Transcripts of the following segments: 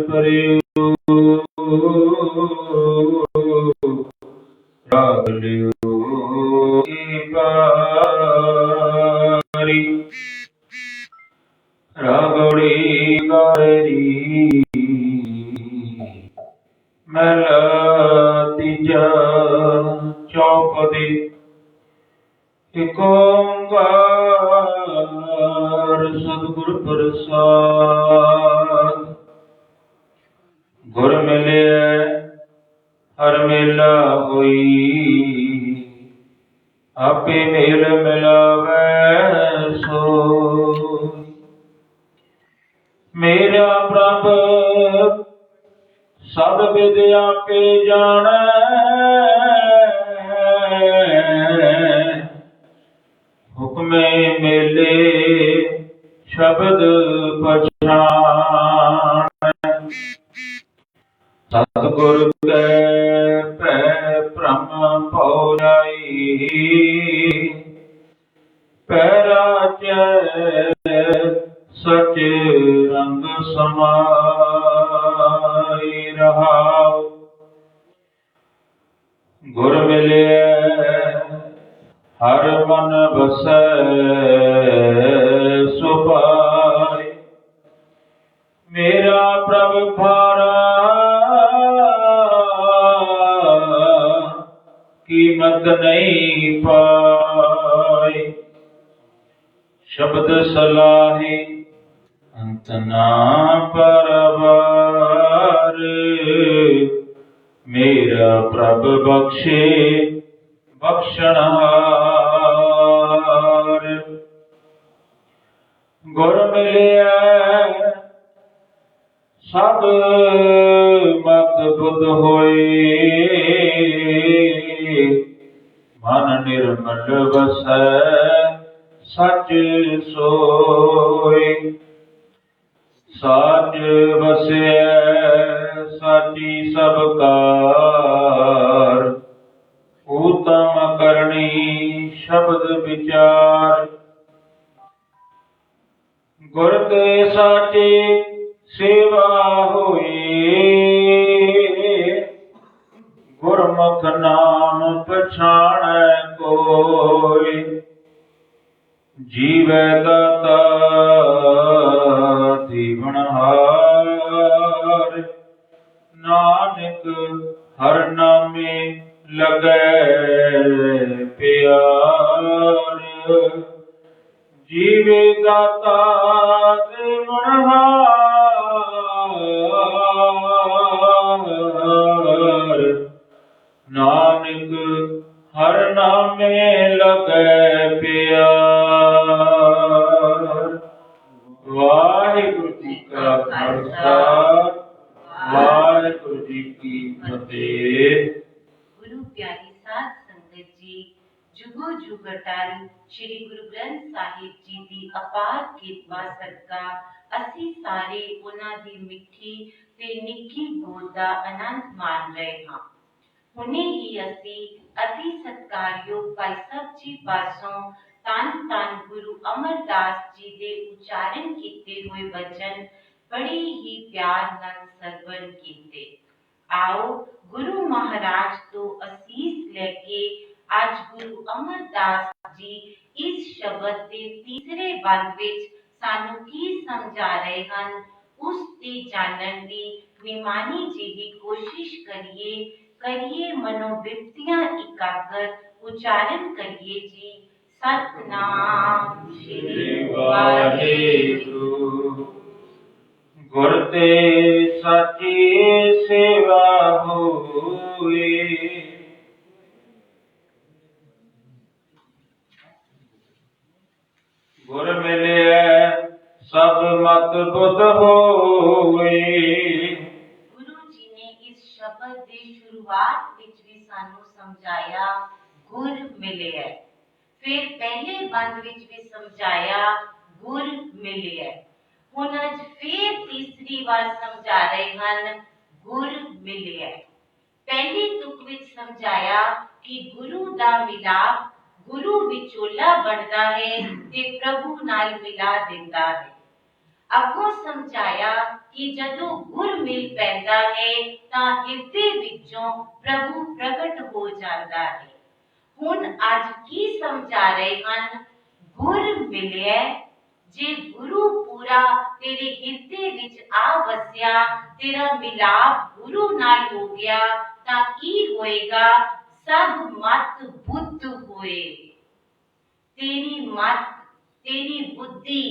परियो राग लियो पारी रागड़ी गारी मैला तीजा चौपदी एक ओंकार सतगुर प्रसाद गुर मिले हर मेला होई आपे मेल मिलावे सो मेरा प्रभ सब विद्या पे जाने हुक्मे मेले शब्द पछाण सतगुर के पै ब्रह्म पौराई पैराचे सच रंग समाई रहा गुर मिले हर मन बसै सुपाई मेरा प्रभ भारा कीमत नहीं पाई शब्द सलाही अंत ना परवार मेरा प्रभ बख्शे बख्शनहार गुर मिलिया सब मत बुध होए मन निर्मल बसै सच सोए साच बसै साची सब कार उत्तम करनी शब्द विचार गुर ते साची सेवा होई गुरमुख नाम पछाणै कोई जीवै दाता दीवनहार नानक हर नामे लगै प्यार जीवे दाता दीवनहार नानक हर नामे लगै प्यार वाहिगुरु जी का खालसा वाहिगुरु जी की फतेह। गुरु प्यारी साध संगत जी जुगो जुग अटल श्री गुरु ग्रंथ साहिब जी की अपार किरपा सदका ਅਸੀਂ ਸਾਰੇ ਉਹਨਾਂ ਦੀ ਮਿੱਠੀ ਤੇ ਨਿੱਕੀ ਗੋਦ ਦਾ ਆਨੰਦ ਮਾਣ ਰਹੇ ਹਾਂ। ਹੁਣੇ ਹੀ ਅਸੀਂ ਅਤੀ ਸਤਿਕਾਰਯੋਗ ਭਾਈ ਸਾਹਿਬ ਜੀ ਪਾਸੋਂ ਧੰਨ ਧੰਨ ਗੁਰੂ ਅਮਰਦਾਸ ਜੀ ਦੇ ਉਚਾਰਨ ਕੀਤੇ ਹੋਏ ਬਚਨ ਬੜੇ ਹੀ ਪਿਆਰ ਨਾਲ ਸਰਵਣ ਕੀਤੇ। आओ गुरु महाराज तो असीस लेके आज गुरु अमरदास जी इस शब्द के तीसरे बंद विच सानू की समझा रहे हैं उस ते जानन दी निमानी जी कोशिश करिए मनोवृत्तियां एकाग्र उच्चारण करिए जी। सतनाम श्री वाहेगुरु गुर ते साची सेवा होए गुर मिले सब मत बुध होए। गुरु जी ने इस शब्द की शुरुआत विच भी सानू समझाया गुर मिले है, फिर पहले बंद विच भी समझाया गुर मिले है, हुण अज फिर तीसरी बार समझा रहे हैं गुर मिले है। पहली तुक विच समझाया कि गुरु दा मिलाप गुरु विचोला बनता है ते प्रभु नाल मिला देता है। ਅੱਗੋਂ ਸਮਝਾਇਆ ਕਿ ਜਦੋਂ ਗੁਰ ਮਿਲ ਪੈਂਦਾ ਹੈ ਤਾਂ ਹਿਰਦੇ ਵਿੱਚੋਂ ਪ੍ਰਭੂ ਪ੍ਰਗਟ ਹੋ ਜਾਂਦਾ ਹੈ। ਹੁਣ ਅੱਜ ਕੀ ਸਮਝਾ ਰਹੇ ਹਨ? ਗੁਰ ਮਿਲਿਆ, ਜੇ ਗੁਰੂ ਪੂਰਾ ਤੇਰੇ ਹਿਰਦੇ ਵਿੱਚ ਆ ਵਸਿਆ, ਤੇਰਾ ਮਿਲਾਪ ਗੁਰੂ ਨਾਲ ਹੋ ਗਿਆ ਤਾਂ ਕੀ ਹੋਏਗਾ? ਸਭ ਮਤ ਬੁੱਧ ਹੋਏ। तेरी मत, तेरी बुद्धि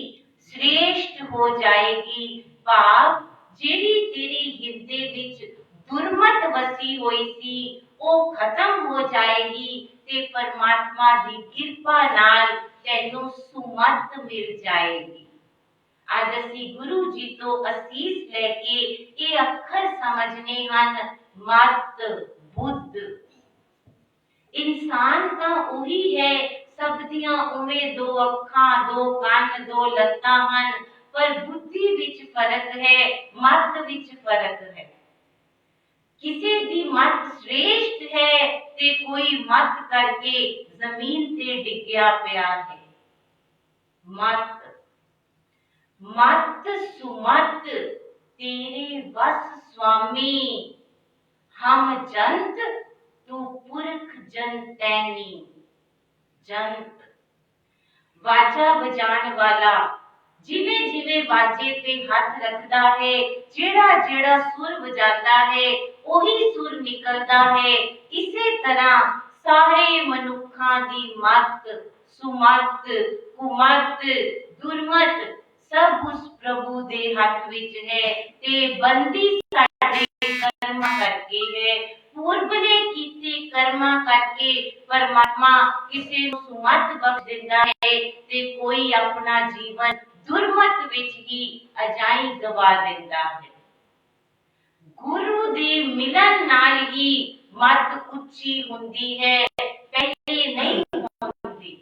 श्रेष्ठ हो जाएगी। भाव जेड़ी तेरी हिरदे विच दुर्मत वसी हुई सी ਉਹ खत्म हो जाएगी ते परमात्मा दी किरपा नाल तैनू सुमत मिल जाएगी। आज असी गुरु जी तो असीस लेके ये अखर समझने हन, मत बुद्ध। इंसान तो वही है, सब दियां उवें दो अखां, दो कान, दो लत्तां हन, पर बुद्धि विच फर्क है, मत विच फर्क है। किसी दी मत श्रेष्ठ है ते कोई मत करके जमीन ते डिग्या पिया है। मत मत सुमत तेरे बस स्वामी, हम जंत तू पुरख जनतैनी। जंत वाजा बजाण वाला, जिवें जिवें वाजे पे हाथ रखदा है, जेड़ा जेड़ा सुर बजाता है ओही सुर निकलदा है। इसे तरह सारे मनुखां दी मत, सुमत, कुमत, दुर्मत सब उस प्रभु दे हाथ विच है ते बंदी साडे कर्म करके है। पूर्व ने कीते कर्मा करके परमात्मा किसी को सुमत बख्श देता है ते कोई अपना जीवन दुर्मत विच ही अजाई गवा देता है। गुरु दे मिलन नाल ही मत उच्ची हुंदी है, पहले नहीं होती।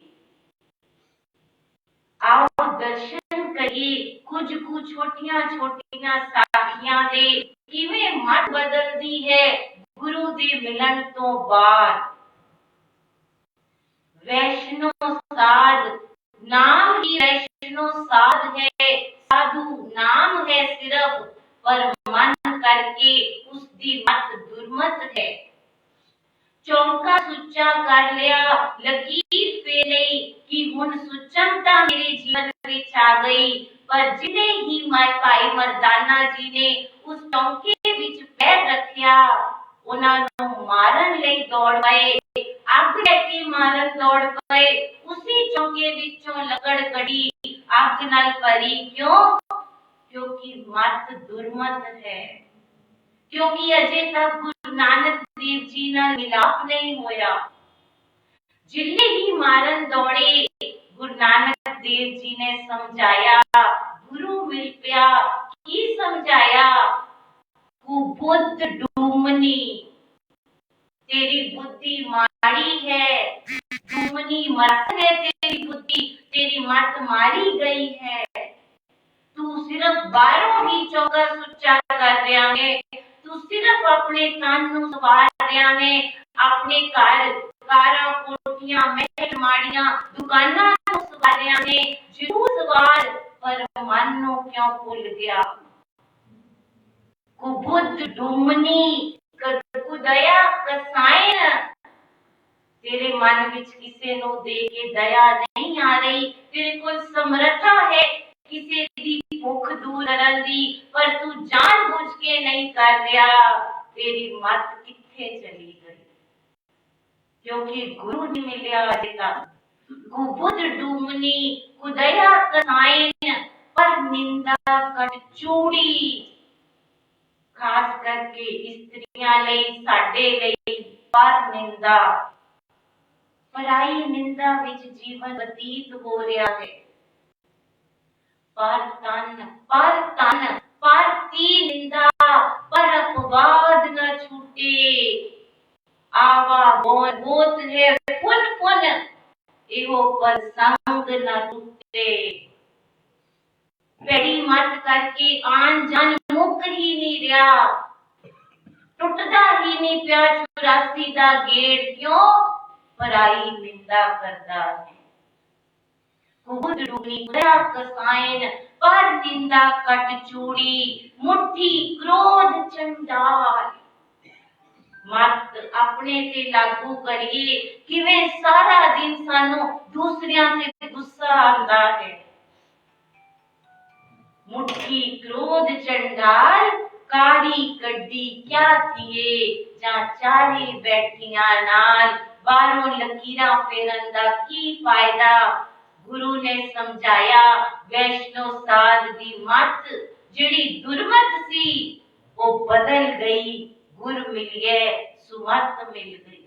आओ दर्शन करिए कुछ कुछ छोटियां छोटियां साखियां दे किवें मत बदलदी है गुरु दे मिलन तो बाद। वैष्णो साध, नाम ही वैष्णो साध है, साधु नाम है सिर्फ, पर मन करके उसकी मत दुर्मत है। चौका सुच्चा कर लिया, लकीर पे नहीं कि हुण सुचमता मेरे जीवन विच आ गई, पर जिने ही भाई मर्दाना जी ने उस चौके विच पैर रखिया, उन्हां नूं मारन लई दौड़ पए, अग लैके मारन दौड़ पए। उसी चौके विचों लकड़ कड़ी, अग नाल भरी। क्यों? क्योंकि मत दुर्मत है, क्योंकि अजे तक गुरु नानक देव जी नाल मिलाप नहीं होया। जिन्ने ही मारन दौड़े, गुरु नानक देव जी ने समझाया, गुरु मिल पिया। की समझाया? कुबुद्ध डूमनी, तेरी बुद्धि मारी है, डूमनी मत है तेरी बुद्धि, तेरी मत मारी गई है। तू सिर्फ बाहरों ही चौका सुच्चा कर रहा है, तू सिर्फ अपने तन नूं सवार रहा है, अपने घर कारां कोठियां महल माड़ियां दुकानां नूं सवार रहा है। जरूर सवार, पर मन नूं क्यों भुल गया? कुबुद्ध डूमनी कुदया कसायन, तेरे मन विच किसे नूं दे के दया नहीं आ रही। तेरे कोल समर्था है किसी दी भुख दूर करन दी, पर तू जानबूझ के नहीं कर रहा। तेरी मत किथे चली गई? क्योंकि गुरु नहीं मिलिया अजे तक। कुबुद्ध डूमनी कुदया कसायन, पर निंदा कट चूड़ी। खास करके स्त्रियां लई, साडे लई पर निंदा, पराई निंदा विच जीवन बतीत हो रहा है। पर तन पर ती निंदा, पर अपवाद न छूटे। आवा बहुत है फुन फुन, एहो पर संग न टूटे। पेड़ी मत करके आन जान मुक ही नहीं रहा, टुटदा ही नहीं पिया 84 दा गेड़। क्यों? पराई निंदा करदा है। कुबुद डूबी गया कसायन, पर निंदा कट चूड़ी, मुट्ठी क्रोध चंडाल। मत अपने ते लागू करिए, किवें सारा दिन सानू दूसरियां ते गुस्सा आंदा है। मुट्ठी क्रोध चंडाल, कारी कड्डी क्या थिए, जां चारे बैठियां नाल, बाहरों लकीरां फेरन दा की फायदा। गुरु ने समझाया वैष्णो साध दी मत, जिहड़ी दुर्मत सी वो बदल गई, गुर मिलिए सुमत मिल गई।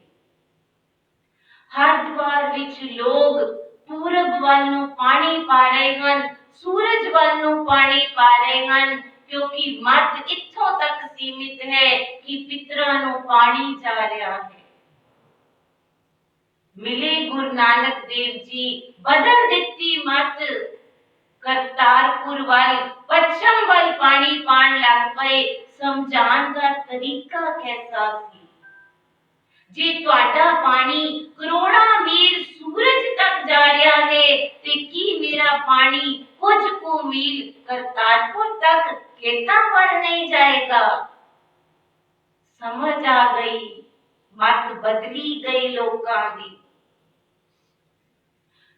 हरिद्वार विच लोग पूरब ਵੱਲ ਨੂੰ ਪਾਣੀ ਪਾ ਰਹੇ ਹਨ, सूरज ਵੱਲ ਨੂੰ ਪਾਣੀ ਪਾ ਰਹੇ ਹਨ, क्योंकि मत इत्थों तक सीमित है कि पितरां ਨੂੰ ਪਾਣੀ ਜਾ ਰਿਹਾ है। मिले गुरु नानक देव जी, बदल दिती मत, करतारपुर ਵੱਲ पश्चिम ਵੱਲ पानी पाण लग पए। समझाण दा तरीका कैसा सी? जे तुहाडा पानी करोड़ां मील सूरज तक जा रहा है, ते की मेरा पानी कुछ को मील करतारपुर तक खेतां वल नहीं जाएगा? समझ आ गई, मत बदली गई लोकां दी।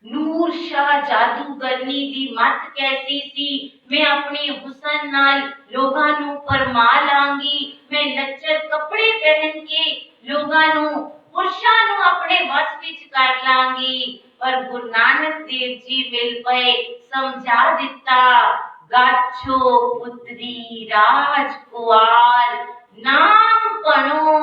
नूर शाह जादूगरनी दी मत कैसी सी? मैं अपने हुसन नाल लोगां नू फरमा लांगी, मैं लच्चर कपड़े पहन के लोगां नू पुरुषां नू अपने वस विच कर लांगी। पर गुरु नानक देव जी मिल पए, समझा दिता, गाछो पुत्री राजकुआर, नाम पढ़ो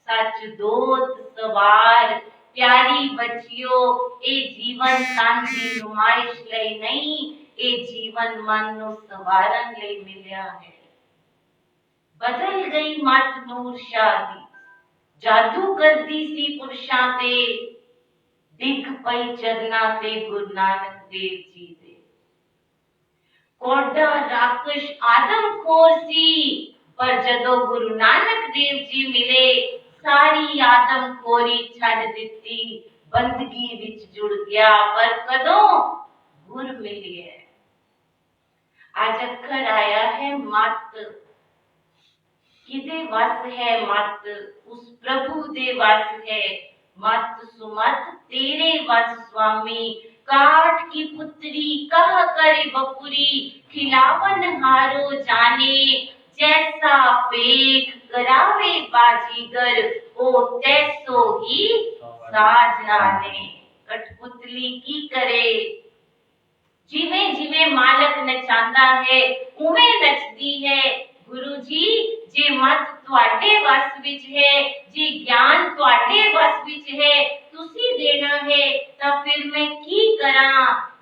सच दोत सवार। प्यारी बच्चियों, ए जीवन तन दी नुमाइश लई नहीं, ए जीवन मन नू सवारन लई मिलिया है। बदल गई मत नूर शाह दी, जादू करदी सी पुरुषां ते, डिग पई चरना ते गुरु नानक देव जी दे। कोड़ा राक्षस आदमखोर सी, पर जदों गुरु नानक देव जी मिले, सारी आदमखोरी छड़ दिती, बंदगी विच जुड़ गया। पर कदों? गुर मिलिए। आज अखर आया है मत, किदे वस है मत? उस प्रभु दे वस है मत। सुमत तेरे वस स्वामी, काठ की पुत्री कह करे बपुरी, खिलावन हारो जाने, जैसा पेख करावे बाजीगर, ओ तैसो ही साज लाने। कठपुतली की करे, जिवें जिवें मालक नचांदा है उवें नचदी है। गुरु जी, जे मत तुहाडे वस विच है, जे ज्ञान तुहाडे वस विच है, तुसी देना है, तां फिर मैं की करां?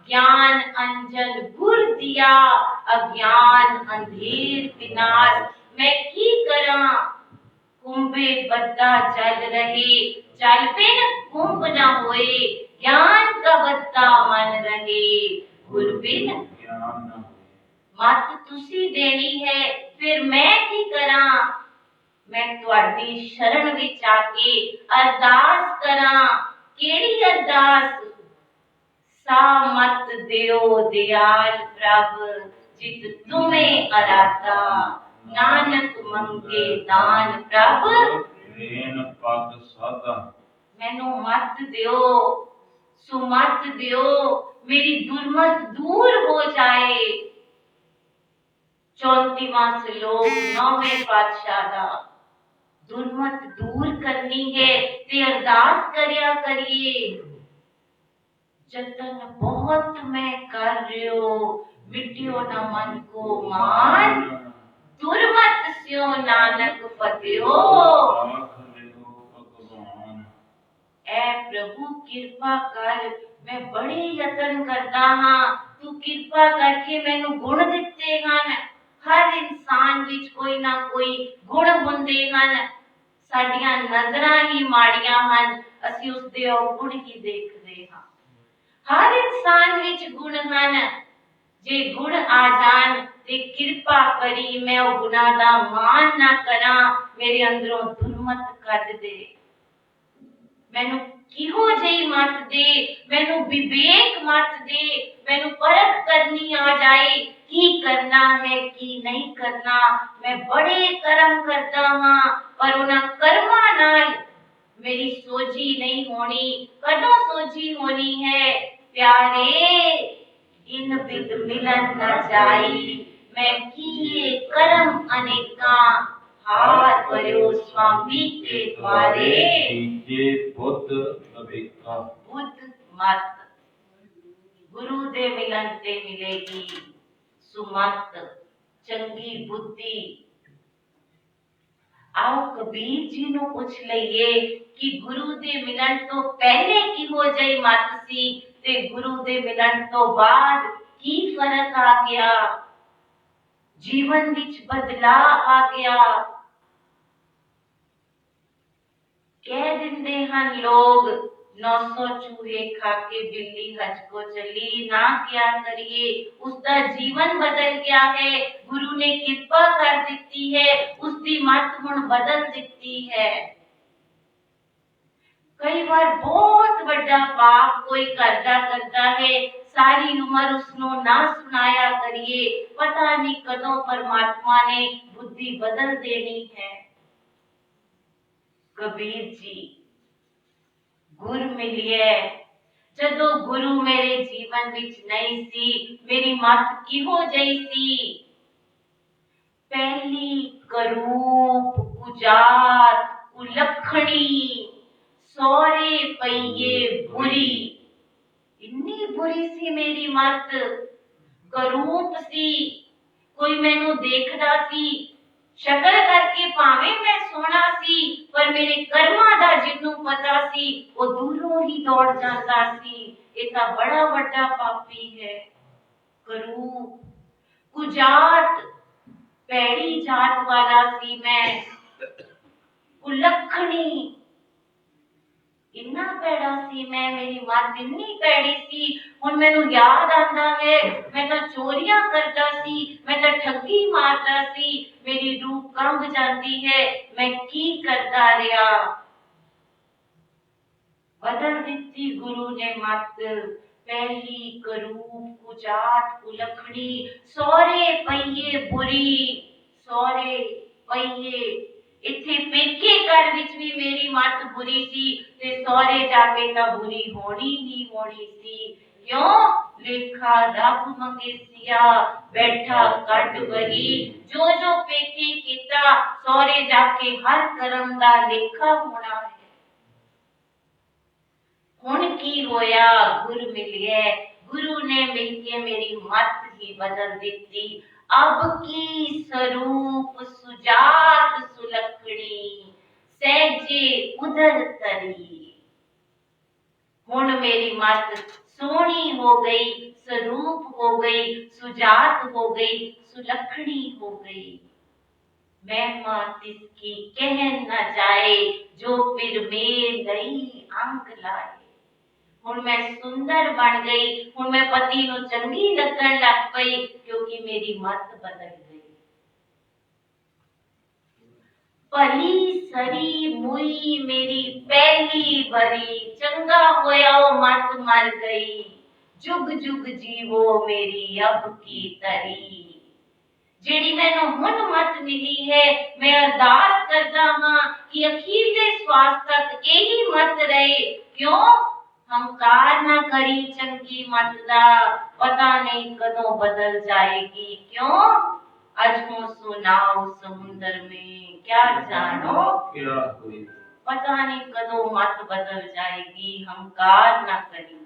ज्ञान अंजन गुर दिया, अज्ञान अंधेर विनाश, मैं की करां? कुंभे बद्दा जल रहे, जल पे न कुंभ न होए, ज्ञान का बद्दा मन रहे, गुर बिन ज्ञान न होए। मत तुसी देनी है, फिर मैं की करां? मैं तुहाडी शरण विच आके अरदास करां। केड़ी अरदास? सा मत दियो दयाल प्रभ, जित तुम्हें अराधा, नानक मंगे दान प्रभ, लेन पग साधा। मैनू मत दियो, सुमत दियो, मेरी दुर्मत दूर हो जाए। 34वां श्लोक 9वें पातशाह दा। दुर्मत दूर करनी है ते अरदास करया करिए। जतन बहुत मैं कर रह्यो, मिटियो न मन को मान, दुर्मत स्यो नानक फतेहो, ऐ प्रभु किरपा कर, मैं बड़े यतन करदा हां, तू किरपा करके मैनू गुण दिते हन। हर इंसान विच कोई ना कोई गुण हुंदे हन, साडियां नजरां ही माड़ियां हन, असीं उसदे अवगुण ही देखदे हां। हर इंसान विच गुण हन, जे गुण आ जान ते किरपा करी मैं ओ गुणां दा मान ना करां, मेरे अंदरों दुर्मत कढ दे। मैनू ਕਿਹੋ ਜਿਹੀ ਮੱਤ ਦੇ, ਮੈਨੂੰ ਵਿਵੇਕ ਮੱਤ ਦੇ, ਮੈਨੂੰ ਪਰਖ ਕਰਨੀ ਆ ਜਾਏ ਕੀ ਕਰਨਾ ਹੈ ਕੀ ਨਹੀਂ ਕਰਨਾ। ਮੈਂ ਬੜੇ ਕਰਮ ਕਰਦਾ ਹਾਂ ਪਰ ਉਹਨਾਂ ਕਰਮਾਂ ਨਾਲ मेरी सोझी नहीं होनी। कदों सोझी होनी है प्यारे, इन बिद मिलन न जाई। मैं किए कर्म अनेका, हार पर्यो स्वामी के द्वारे। ये बुद्ध अभिका बुद्ध मत गुरु दे मिलन ते मिलेगी सुमत चंगी बुद्धि। आओ कबीर जी ਨੂੰ ਪੁੱਛ ਲਈਏ ਕਿ ਗੁਰੂ ਦੇ ਮਿਲਣ ਤੋਂ ਪਹਿਲੇ ਕਿਹੋ ਜਿਹੀ ਮੱਤ ਸੀ ਤੇ ਗੁਰੂ ਦੇ ਮਿਲਣ ਤੋਂ ਬਾਅਦ ਕੀ ਫਰਕ ਆ ਗਿਆ, ਜੀਵਨ ਵਿੱਚ ਬਦਲਾਅ ਆ ਗਿਆ। ਕਹਿ ਦਿੰਦੇ ਹਨ ਲੋਗ 900 ਚੂਹੇ ਖਾ ਕੇ ਬਿੱਲੀ ਹਜ ਕੋ ਚਲੀ, ਨਾ ਕਿਆ ਕਰੀਏ ਉਸਦਾ ਜੀਵਨ ਬਦਲ ਗਿਆ ਹੈ। ਗੁਰੂ ਨੇ ਕਿਰਪਾ ਕਰ ਦਿੱਤੀ ਹੈ, ਉਸਦੀ ਮੱਤ ਹੁਣ ਬਦਲ ਦਿੱਤੀ ਹੈ। ਕਈ ਵਾਰ ਬਹੁਤ ਵੱਡਾ ਪਾਪ ਕੋਈ ਕਰਦਾ ਹੈ, ਸਾਰੀ ਉਮਰ ਉਸਨੂੰ ਨਾ ਸੁਣਾਇਆ ਕਰੀਏ, ਪਤਾ ਨਹੀਂ ਕਦੋਂ ਪਰਮਾਤਮਾ ਨੇ ਬੁੱਧੀ ਬਦਲ ਦੇਣੀ ਹੈ। ਕਬੀਰ ਜੀ ਗੁਰ ਮਿਲਿਆ, ਜਦੋਂ ਗੁਰੂ ਮੇਰੇ ਜੀਵਨ ਵਿੱਚ ਨਹੀਂ ਸੀ, ਮੇਰੀ ਮੱਤ ਕਿਹੋ ਜਿਹੀ ਸੀ? ਪਹਿਲੀ ਕਰੂਪ ਕੁਜਾਤ ਕੁਲੱਖਣੀ, ਸੋਹਰੇ ਪਈਏ ਬੁਰੀ। ਇੰਨੀ ਬੁਰੀ ਸੀ ਮੇਰੀ ਮੱਤ, ਕਰੂਪ ਸੀ। ਕੋਈ ਮੈਨੂੰ ਦੇਖਦਾ ਸੀ, ਸ਼ਕਲ ਕਰਕੇ ਭਾਵੇਂ ਮੈਂ ਸੋਹਣਾ ਸੀ, ਪਰ ਮੇਰੇ ਕਰਮਾਂ ਦਾ ਜਿਹਨੂੰ ਪਤਾ ਸੀ ਉਹ ਦੂਰੋਂ ਹੀ ਦੌੜ ਜਾਂਦਾ ਸੀ। ਇਹ ਤਾਂ ਬੜਾ ਵੱਡਾ ਪਾਪੀ ਹੈ। ਕਰੂਪ ਕੁਜਾਤ, ਪੈੜੀ ਜਾਤ ਵਾਲਾ ਸੀ ਮੈਂ। ਕੁਲੱਖਣੀ, ਇੰਨਾ ਪੈੜਾ ਸੀ ਮੈਂ, ਮੇਰੀ ਮੱਤ ਇੰਨੀ ਪੈੜੀ ਸੀ। ਹੁਣ ਮੈਨੂੰ ਯਾਦ ਆਉਂਦਾ ਹੈ, ਮੈਂ ਤਾਂ ਚੋਰੀਆਂ ਕਰਦਾ ਸੀ, ਮੈਂ ਤਾਂ ਠੱਗੀ ਮਾਰਦਾ ਸੀ, ਮੇਰੀ ਰੂਹ ਕੰਬ ਜਾਂਦੀ ਹੈ। ਮੈਂ ਕੀ ਕਰਦਾ ਰਿਹਾ? ਬਦਲ ਦਿੱਤੀ ਗੁਰੂ ਨੇ ਮੱਤ। ਪਹਿਲੀ ਕਰੂਪ ਕੁਜਾਤ ਕੁਲੱਖਣੀ, ਸੋਹਰੇ ਪਈਏ ਬੁਰੀ। ਸੋਹਰੇ ਪਈਏ, ਇੱਥੇ ਪੇਕੇ ਘਰ ਵਿੱਚ ਵੀ ਮੇਰੀ ਮੱਤ ਬੁਰੀ ਸੀ ਤੇ ਸਹੁਰੇ ਜਾ ਕੇ ਤਾਂ ਬੁਰੀ ਹੋਣੀ ਹੀ ਹੋਣੀ ਸੀ। ਕਿਉਂ? ਲੇਖਾ ਰੱਬ ਮੰਗੇਸੀਆ, ਬੈਠਾ ਕੱਢ ਵਹੀ। ਜੋ ਜੋ ਪੇਕੇ ਕੀਤਾ, ਸਹੁਰੇ ਜਾ ਕੇ ਹਰ ਕਰਮ ਦਾ ਲੇਖਾ ਹੋਣਾ ਹੈ। ਹੁਣ ਕੀ ਹੋਇਆ? ਗੁਰ ਮਿਲਿਆ, ਗੁਰੂ ਨੇ ਮਿਲ ਕੇ ਮੇਰੀ ਮੱਤ ਹੀ ਬਦਲ ਦਿੱਤੀ। अब की स्वरूप सुजात सुलखणी, सहजे उधर तरी। हुण मेरी मत सोहनी हो गई, स्वरूप हो गई, सुजात हो गई, सुलखणी हो गई। महिमा तिसकी कह न जाए, जो फिर में नई अंग लाए। ਹੁਣ ਮੈਂ ਸੁੰਦਰ ਬਣ ਗਈ, ਹੁਣ ਮੈਂ ਪਤੀ ਨੂੰ ਚੰਗੀ ਲੱਗਣ ਲੱਗ ਪਈ, ਕਿਉਂਕਿ ਮੇਰੀ ਮੱਤ ਬਦਲ ਗਈ। ਭਲੀ ਸਰੀ ਮੁਈ ਮੇਰੀ ਪਹਿਲੀ ਵਰੀ, ਚੰਗਾ ਹੋਇਆ ਉਹ ਮੱਤ ਮਰ ਗਈ। ਜੁਗ ਜੁਗ ਜੀਵੋ ਮੇਰੀ ਅਬ ਕੀ ਤਰੀ। ਜਿਹੜੀ ਮੈਨੂੰ ਹੁਣ ਮੱਤ ਮਿਲੀ ਹੈ, ਮੈਂ ਅਰਦਾਸ ਕਰਦਾ ਹਾਂ ਕਿ ਅਖੀਰਲੇ ਸਵਾਸ ਤੱਕ ਇਹੀ ਮੱਤ ਰਹੇ। ਕਿਉਂ? ਹੰਕਾਰ ਨਾ ਕਰੀ ਚੰਗੀ ਮੱਤ ਦਾ, ਪਤਾ ਨਹੀਂ ਕਦੋਂ ਬਦਲ ਜਾਏਗੀ। ਕਿਉਂ? ਅੱਜ ਹੋ ਸੁਨਾਓ ਸਮੁੰਦਰ में क्या जानो, पता नहीं कदों मत बदल जाएगी। हंकार ना करी।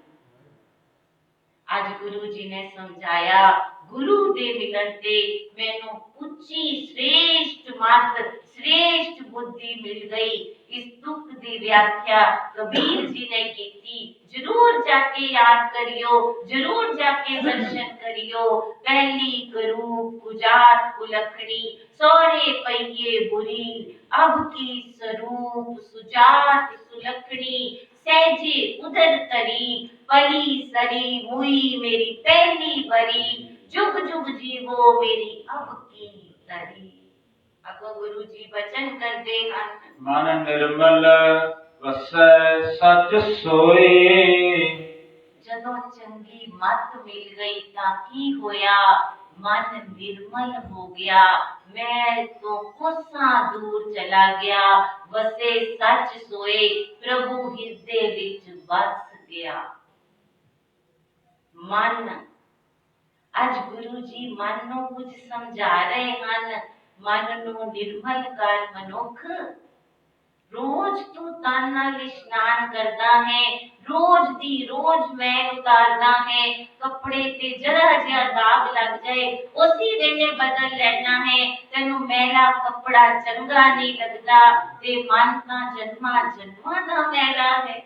आज गुरु जी ने समझाया, गुरु दे मिलन ते मैनू उच्ची श्रेष्ठ मत, श्रेष्ठ बुद्धि मिल गई। इस दुख दी व्याख्या कबीर जी ने की थी। जरूर जाके याद करियो, जरूर जाके दर्शन करियो। पहली करूप कुजात कुलखड़ी, सौरे पइये बुरी, अब की स्वरूप सुजात सुलखड़ी। सहजे उधर तरी, पली सरी हुई मेरी पहली बरी। जुग जुग जीवो मेरी अब की तरी। अगो गुरु जी बचन करते हैं, मन निर्मल ਵਸੈ ਸਚ ਸੋਏ। ਜਦੋਂ ਚੰਗੀ ਮੱਤ ਮਿਲ ਗਈ ਤਾਂ ਕੀ ਹੋਇਆ? ਮਨ ਨਿਰਮਲ ਹੋ ਗਿਆ, ਮੈਲ ਤੋਂ ਕੋਸਾਂ ਦੂਰ ਚਲਾ ਗਿਆ, ਵਸੇ ਸੱਚ ਸੋਏ, ਪ੍ਰਭੂ ਹਿਰਦੇ ਵਿੱਚ ਵਸ ਗਿਆ। ਮਨ, ਅੱਜ ਗੁਰੂ ਜੀ ਮਨ ਨੂੰ ਕੁਝ ਸਮਝਾ ਰਹੇ ਹਨ। ਮਨ ਨੂੰ ਨਿਰਮਲ ਕਰ ਮਨੁੱਖ। ਰੋਜ਼ ਤੂੰ ਤਨ ਨਾਲ ਇਸ਼ਨਾਨ ਕਰਦਾ ਹੈ, ਰੋਜ਼ ਦੀ ਰੋਜ਼ ਮੈਲ ਉਤਾਰਦਾ ਹੈ, ਕੱਪੜੇ ਤੇ ਜਰਾ ਜਿਹਾ ਦਾਗ ਲੱਗ ਜਾਏ ਉਸੇ ਵੇਲੇ ਬਦਲ ਲੈਣਾ ਹੈ। ਤੈਨੂੰ ਮੈਲਾ ਕੱਪੜਾ ਚੰਗਾ ਨਹੀਂ ਲੱਗਦਾ ਤੇ ਮਨ ਤਾਂ ਜਨਮਾਂ ਜਨਮਾਂ ਦਾ ਮੈਲਾ ਹੈ।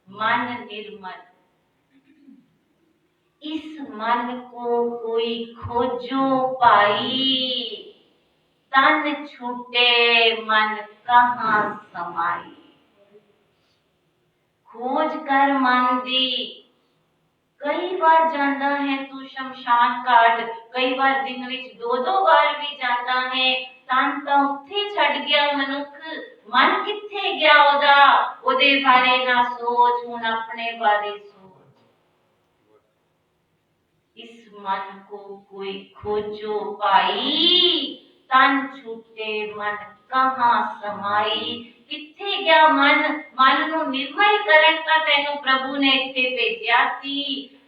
मन निर्मल, इस मन को कोई खोजो पाई, तन छूटे मन कहाँ समाई। खोज कर मन दी। कई बार जाता है तू शमशान घाट, कई बार दिन विच दो बार भी जाता है। तन तो उत्थे छड़ गया मनुख, मन किथे गया ओदा? ओदे बारे ना सोच, हुण अपने बारे सोच। इस मन को कोई खोजो पाई, तन छूटे मन कहाँ समाई। किथे गया मन? मन नूं निर्मल करन तां तैनूं प्रभु ने इत्थे भेजिया सी।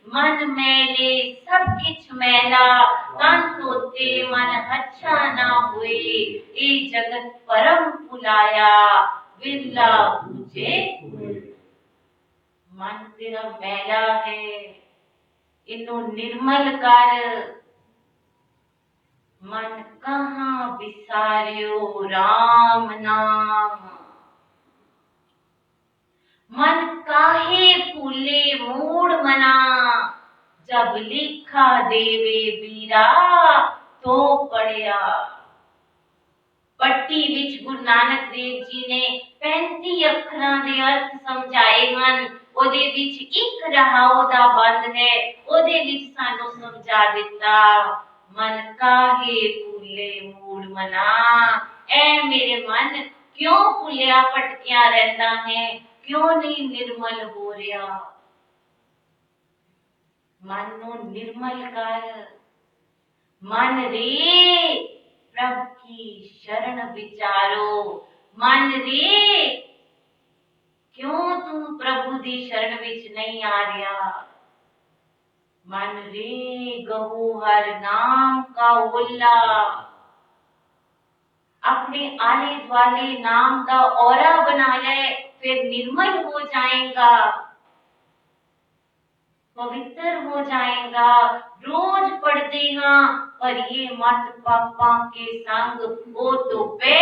मन मैले सब किछ मैला, तन धोते मन अच्छा ना हुए। ए जगत परम भुलाया, विरला बूझे हुए। मन तेरा मैला है, इन्नू निर्मल कर। मन कहाँ विसारियो राम नाम, मन काहे भूले मूड मना। जब लिखा देवे बीरा तो पढ़िया। पट्टी विच गुरु नानक देव जी ने 35 अखरां दे अर्थ समझाए हन। ओदे विच एक रहाओ दा बंद है, ओदे विच सानू समझा दिता। मन काहे भूले मूड मना। ऐ मेरे मन, क्यों भुलिया भटकिया रहता है, क्यों नहीं निर्मल हो रहा? मन नूं निर्मल कर। मन रे प्रभु की शरण विचारो। मन रे, क्यों तू प्रभु दी शरण विच नहीं आ रहा? मन रे गहू हर नाम का ओला। अपने आले द्वाले नाम का औरा बना ले, फिर निर्मल हो जाएगा, पवित्र हो जाएगा। रोज पढ़ते हाँ, पर ये मत पापा के संग ओ तो पे।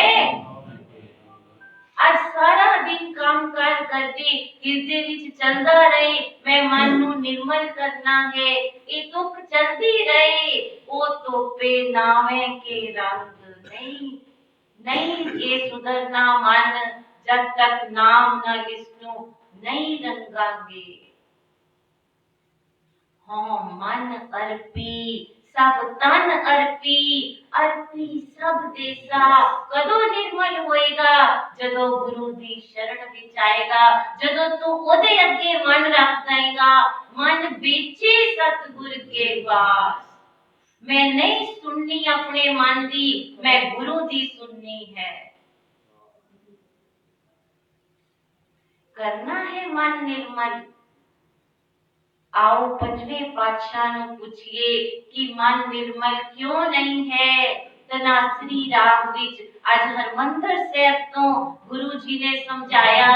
आज सारा दिन काम कर करते हृदय विच चलता रहे, मैं मन नूं निर्मल करना है। ये दुख चलती रहे, ओ तो पे नावे के रंग नहीं। नहीं ये सुधरना मन, जब तक नाम न लिसनू नहीं रंगांगे। हाँ मन अर्पी, सब तन अर्पी, अर्पी सब देसा। कदों निर्मल होएगा? जदों गुरु दी शरण विच आएगा, जदों तू ओदे अगे मन रख जाएगा। मन बेचे सतगुर के पास। मैं नहीं सुननी अपने मन दी, मैं गुरु दी सुननी है। करना है मन निर्मल। आओ पंजवें पातशाह नूं पूछिए कि मन निर्मल क्यों नहीं है। तनासरी राग विच आज हरमंदर साहिब तो गुरु जी ने समझाया,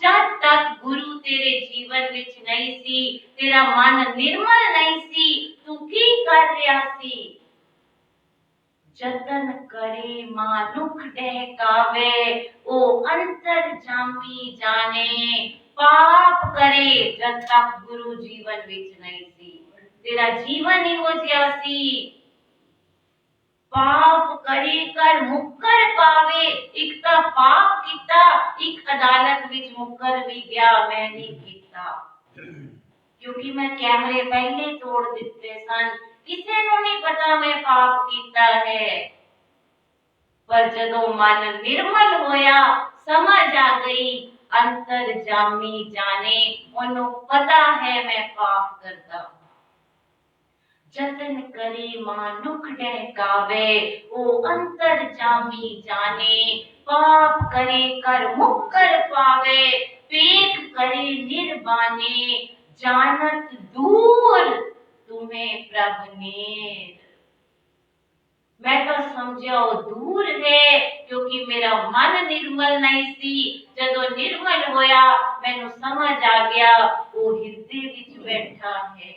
जब तक गुरु तेरे जीवन विच नहीं सी, तेरा मन निर्मल नहीं सी, तू की कर रहा सी? जतन करे मानुख डहकावे, ओ अंतर जामी जाने। पाप करे जब तक गुरु जीवन विच नहीं सी, तेरा जीवन ही हो जिया सी। पाप करे कर मुकर पावे, एक ता पाप कीता, एक अदालत विच मुकर भी गया, मैं नहीं कीता क्योंकि मैं कैमरे पहले तोड़ दिते सन। किसे नूं नहीं पता मैं पाप कीता है। पर जदों मन निर्मल होया, समझ आ गई अंतर जामी जाने ओनू पता है मैं पाप करता हूं। जतन करे मानुख डहकावे ओ अंतर जामी जाने पाप करे कर मुक्कर पावे पेख करे निर्बाने जानत दूर तुम्हें प्रभु नेर। मैं तो समझा वो दूर है क्योंकि मेरा मन निर्मल नहीं सी। जदों निर्मल होया मैनू समझ आ गया वो हिरदे विच बैठा है।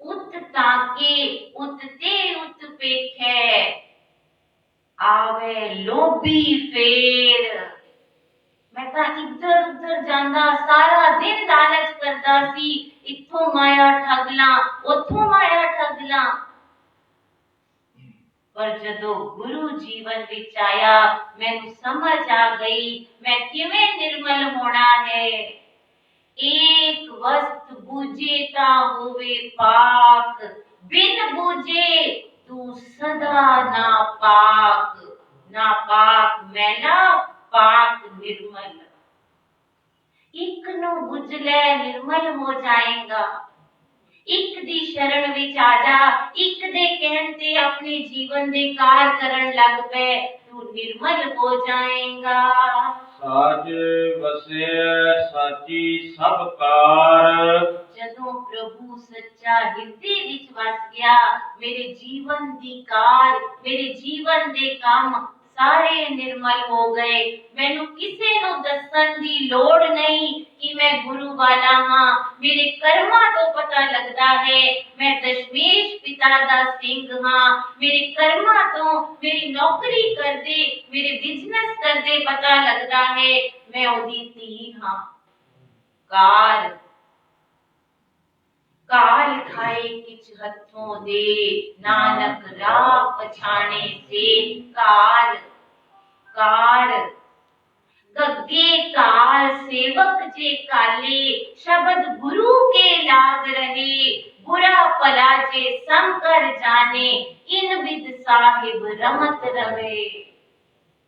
उत ताके उत ते उत पेखे आवे लोभी फेर। मैं तो इधर उधर जांदा सारा दिन लालच करदा सी इत्थों माया ठगला उथों माया ठगला। पर जदों गुरु जीवन विच आया मैनू समझ आ गई मैं किवें निर्मल होना है। एक वस्त बूझे ता होवे पाक बिन बूझे तू सदा नापाक। नापाक मैला पाक निर्मल। एक नू बुझ ले निर्मल हो जाएगा। एक दी शरण विच आ जा एक दे कहन ते अपने जीवन दे कार करन लग पे तू निर्मल हो जाएगा। साच वसे साची सब कार। जदों प्रभु सच्चा हिरदे विच वस गया मेरे जीवन दी कार मेरे जीवन दे काम सारे निर्मल हो गए। मैनू किसे नू दसन दी लोड़ नहीं कि मैं गुरु वाला हां। मेरे कर्मा तो पता लगदा है मैं दशमेश पिता दा सिंह हां। मेरे कर्मा तो मेरी नौकरी कर दे मेरे बिजनेस कर दे पता लगदा है मैं ओदी धी हां। कार काल खाए किछ हथों दे नानक राह पछाणे से। कार कार गग्गे काल सेवक जे काले शब्द गुरु के लाग रहे। बुरा भला जे सम कर जाने इन विद साहिब रमत रवे।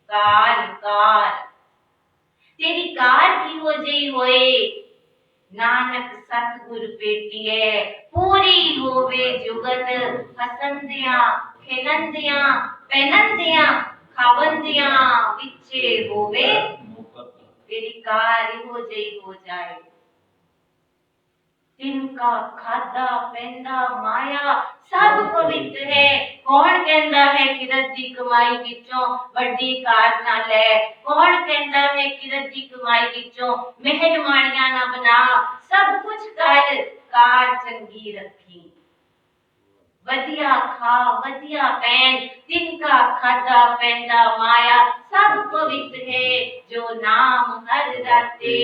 कार कार तेरी कार की हो जई होए नानक सतगुर पेटिए पूरी होवे जुगत हसंदियां खेलंदियां पहनंदियां खावंदियां विचे होवे तेरी कार हो जई हो जाए। तिनका खादा पहनदा माया सब पवित्र है। कौन कहंदा है किरत दी कमाई विचों वड्डी कार ना ले। कौन कहंदा है किरत दी कमाई विचों महल माड़ियां ना बना। सब कुछ कर कार चंगी रखी वधिया खा वधिया पहन। तिनका खादा पहनदा माया सब पवित्र है जो नाम हर राते।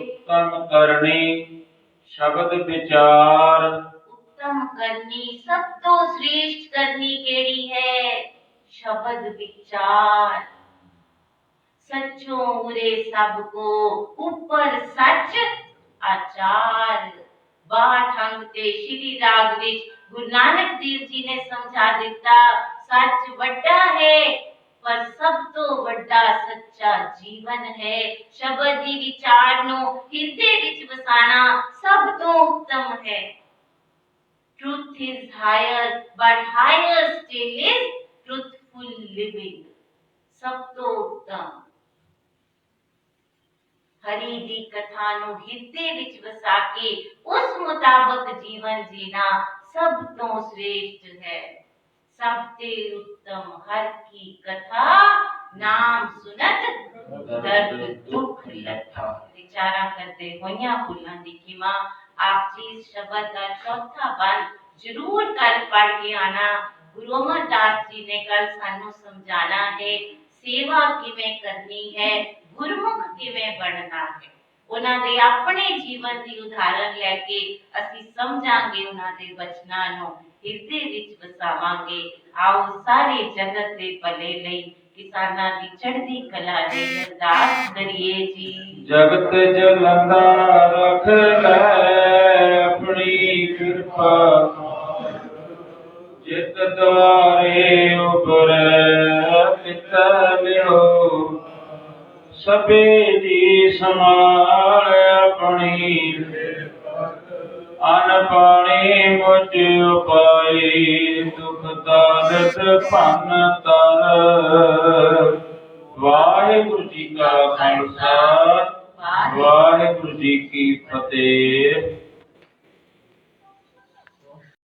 उत्तम करनी शब्द विचार। उत्तम करनी सब तो श्रेष्ठ करनी केड़ी है शब्द विचार। सच्चों उरे सब को ऊपर सच आचार। बाठ अंग ते श्री राग विच गुरु नानक देव जी ने समझा दिता सच वड्डा है पर सब तो वड्डा सच्चा जीवन है। शब्द दी विचार नो हिरदे विच वसाना सब तो उत्तम है। Truth is higher but higher still is truthful living. सब तो उत्तम हरि दी कथा नु हिरदे विच वसा के उस मुताबिक जीवन जीना सब तो श्रेष्ठ है। सबसे उत्तम हर की कथा नाम सुनत दर्द दुख लथा। विचारा करते होइया फुल्लां दी कीमा आप जी इस शब्द का चौथा बंद जरूर कल पढ़ के आना। गुरु अमरदास जी ने कल सानू समझाना है सेवा किवें करनी है गुरमुख किवें बनना है। उन्हां दे अपने जीवन दी उदाहरण लेके असीं समझांगे उन्हां दे वचनां नूं हिरदे विच वसावांगे। आओ सारे जगत दे भले लई किसानां दी चढ़दी कला लई अरदास करिए जी। जगत जलंदा रख ले अपनी कृपा जित द्वारे उबरे पिता लियो। ਪ੍ਰਭੇ ਜੀ ਸਮਾਲ ਆਪਣੀ ਅਨ ਪਾਣੀ ਮੁਝ ਉਪਾਈ ਦੁਖ ਦਾਲਤ ਭੰਨ ਤਰ। ਵਾਹਿਗੁਰੂ ਜੀ ਕਾ ਖਾਲਸਾ ਵਾਹਿਗੁਰੂ ਜੀ ਕੀ ਫਤਿਹ।